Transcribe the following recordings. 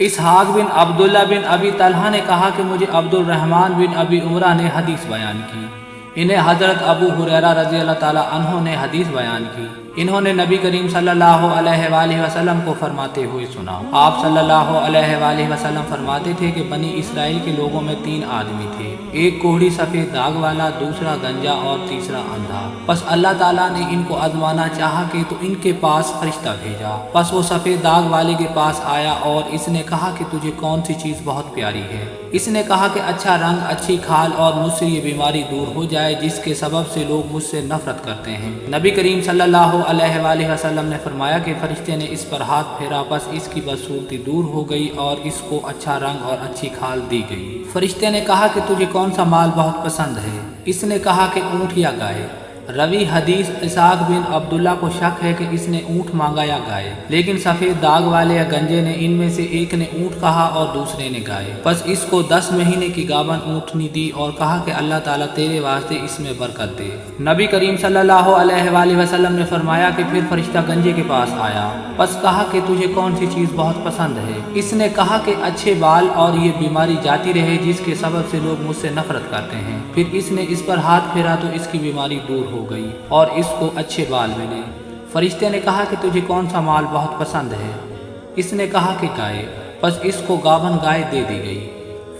اسحاق بن عبداللہ بن ابی طلحہ نے کہا کہ مجھے عبد الرحمن بن ابی عمرہ نے حدیث بیان کی، انہیں حضرت ابو ہریرہ رضی اللہ تعالی عنہ نے حدیث بیان کی، انہوں نے نبی کریم صلی اللہ علیہ وآلہ وسلم کو فرماتے ہوئے سنا۔ آپ صلی اللہ علیہ وآلہ وسلم فرماتے تھے کہ بنی اسرائیل کے لوگوں میں 3 آدمی تھے، ایک کوہڑی سفید داغ والا، دوسرا گنجا اور تیسرا اندھا۔ پس اللہ تعالیٰ نے ان کو آزمانا چاہا کہ تو ان کے پاس فرشتہ بھیجا، پس وہ سفید داغ والے کے پاس آیا اور اس نے کہا کہ تجھے کون سی چیز بہت پیاری ہے؟ اس نے کہا کہ اچھا رنگ، اچھی کھال اور مجھ سے یہ بیماری دور ہو جائے جس کے سبب سے لوگ مجھ سے نفرت کرتے ہیں۔ نبی کریم صلی اللہ علیہ وآلہ وسلم نے فرمایا کہ فرشتے نے اس پر ہاتھ پھیرا، پس اس کی بدصورتی دور ہو گئی اور اس کو اچھا رنگ اور اچھی کھال دی گئی۔ فرشتے نے کہا کہ تجھے کون سا مال بہت پسند ہے؟ اس نے کہا کہ اونٹ یا گائے۔ روی حدیث اسحاق بن عبداللہ کو شک ہے کہ اس نے اونٹ مانگا یا گائے، لیکن سفید داغ والے یا گنجے نے ان میں سے ایک نے اونٹ کہا اور دوسرے نے گائے۔ پس اس کو 10 مہینے کی گابن اونٹنی دی اور کہا کہ اللہ تعالیٰ تیرے واسطے اس میں برکت دے۔ نبی کریم صلی اللہ علیہ وآلہ وسلم نے فرمایا کہ پھر فرشتہ گنجے کے پاس آیا، پس کہا کہ تجھے کون سی چیز بہت پسند ہے؟ اس نے کہا کہ اچھے بال اور یہ بیماری جاتی رہے جس کے سبب سے لوگ مجھ سے نفرت کرتے ہیں۔ پھر اس نے اس پر ہاتھ پھیرا تو اس کی بیماری دور ہو گئی اور اس کو اچھے بال ملے۔ فرشتے نے کہا کہ تجھے کون سا مال بہت پسند ہے؟ اس نے کہا کہ گائے، پس اس کو گابن گائے دے دی گئی۔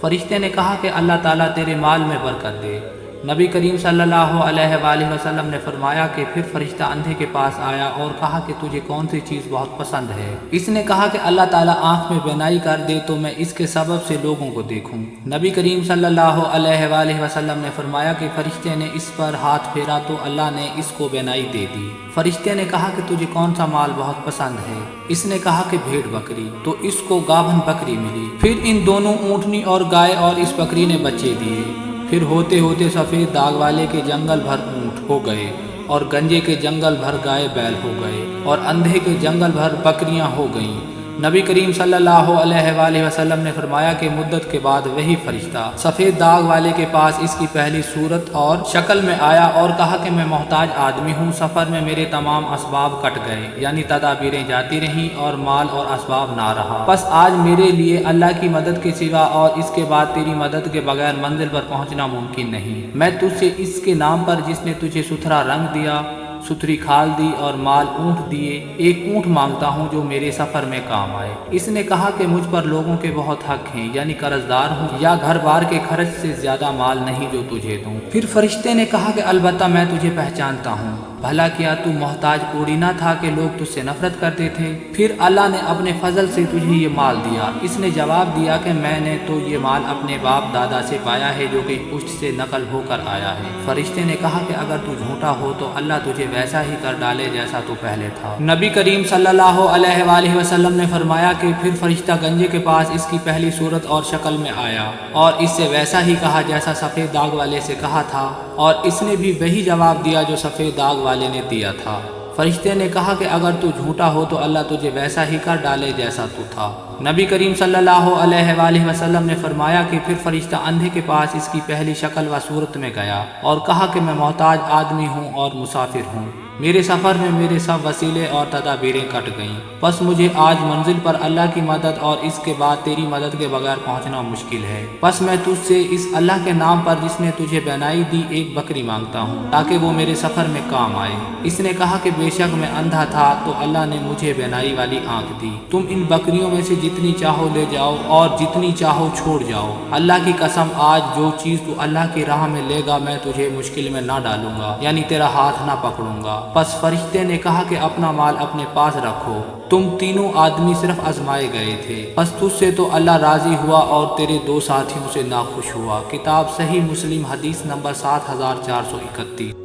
فرشتے نے کہا کہ اللہ تعالیٰ تیرے مال میں برکت دے۔ نبی کریم صلی اللہ علیہ وآلہ وسلم نے فرمایا کہ پھر فرشتہ اندھے کے پاس آیا اور کہا کہ تجھے کون سی چیز بہت پسند ہے؟ اس نے کہا کہ اللہ تعالیٰ آنکھ میں بینائی کر دے تو میں اس کے سبب سے لوگوں کو دیکھوں۔ نبی کریم صلی اللہ علیہ وآلہ وسلم نے فرمایا کہ فرشتے نے اس پر ہاتھ پھیرا تو اللہ نے اس کو بینائی دے دی۔ فرشتے نے کہا کہ تجھے کون سا مال بہت پسند ہے؟ اس نے کہا کہ بھیڑ بکری، تو اس کو گابھن بکری ملی۔ پھر ان دونوں اونٹنی اور گائے اور اس بکری نے بچے دیے۔ پھر ہوتے ہوتے سفید داغ والے کے جنگل بھر اونٹ ہو گئے اور گنجے کے جنگل بھر گائے بیل ہو گئے اور اندھے کے جنگل بھر بکریاں ہو گئیں۔ نبی کریم صلی اللہ علیہ وآلہ وسلم نے فرمایا کہ مدت کے بعد وہی فرشتہ سفید داغ والے کے پاس اس کی پہلی صورت اور شکل میں آیا اور کہا کہ میں محتاج آدمی ہوں، سفر میں میرے تمام اسباب کٹ گئے، یعنی تدابیریں جاتی رہیں اور مال اور اسباب نہ رہا، بس آج میرے لیے اللہ کی مدد کے سوا اور اس کے بعد تیری مدد کے بغیر منزل پر پہنچنا ممکن نہیں۔ میں تجھ سے اس کے نام پر جس نے تجھے ستھرا رنگ دیا، ستھری کھال دی اور مال اونٹ دیے، ایک اونٹ مانگتا ہوں جو میرے سفر میں کام آئے۔ اس نے کہا کہ مجھ پر لوگوں کے بہت حق ہیں، یعنی قرض دار ہوں یا گھر بار کے خرچ سے زیادہ مال نہیں جو تجھے دوں۔ پھر فرشتے نے کہا کہ البتہ میں تجھے پہچانتا ہوں، بھلا کیا تو محتاج کوڑی نہ تھا کہ لوگ تجھ سے نفرت کرتے تھے؟ پھر اللہ نے اپنے فضل سے تجھے یہ مال دیا۔ اس نے جواب دیا کہ میں نے تو یہ مال اپنے باپ دادا سے پایا ہے جو کہ پشت سے نقل ہو کر آیا ہے۔ فرشتے نے کہا کہ اگر تو جھوٹا ہو تو اللہ تجھے ویسا ہی کر ڈالے جیسا تو پہلے تھا۔ نبی کریم صلی اللہ علیہ وآلہ وسلم نے فرمایا کہ پھر فرشتہ گنجے کے پاس اس کی پہلی صورت اور شکل میں آیا اور اس سے ویسا ہی کہا جیسا سفید داغ والے سے کہا تھا، اور اس نے بھی وہی جواب دیا جو سفید داغ والے نے دیا تھا۔ فرشتے نے کہا کہ اگر تو جھوٹا ہو تو اللہ تجھے ویسا ہی کر ڈالے جیسا تو تھا۔ نبی کریم صلی اللہ علیہ وآلہ وسلم نے فرمایا کہ پھر فرشتہ اندھے کے پاس اس کی پہلی شکل و صورت میں گیا اور کہا کہ میں محتاج آدمی ہوں اور مسافر ہوں، میرے سفر میں میرے سب وسیلے اور تدابیریں کٹ گئیں، بس مجھے آج منزل پر اللہ کی مدد اور اس کے بعد تیری مدد کے بغیر پہنچنا مشکل ہے، بس میں تجھ سے اس اللہ کے نام پر جس نے تجھے بینائی دی ایک بکری مانگتا ہوں تاکہ وہ میرے سفر میں کام آئے۔ اس نے کہا کہ بے شک میں اندھا تھا تو اللہ نے مجھے بینائی والی آنکھ دی، تم ان بکریوں میں سے جتنی چاہو لے جاؤ اور جتنی چاہو چھوڑ جاؤ، اللہ کی قسم آج جو چیز تو اللہ کی راہ میں لے گا میں تجھے مشکل میں نہ ڈالوں گا، یعنی تیرا ہاتھ نہ پکڑوں گا۔ پس فرشتے نے کہا کہ اپنا مال اپنے پاس رکھو، تم تینوں آدمی صرف آزمائے گئے تھے، پس تجھ سے تو اللہ راضی ہوا اور تیرے 2 ساتھیوں سے ناخوش ہوا۔ کتاب صحیح مسلم حدیث نمبر 7431۔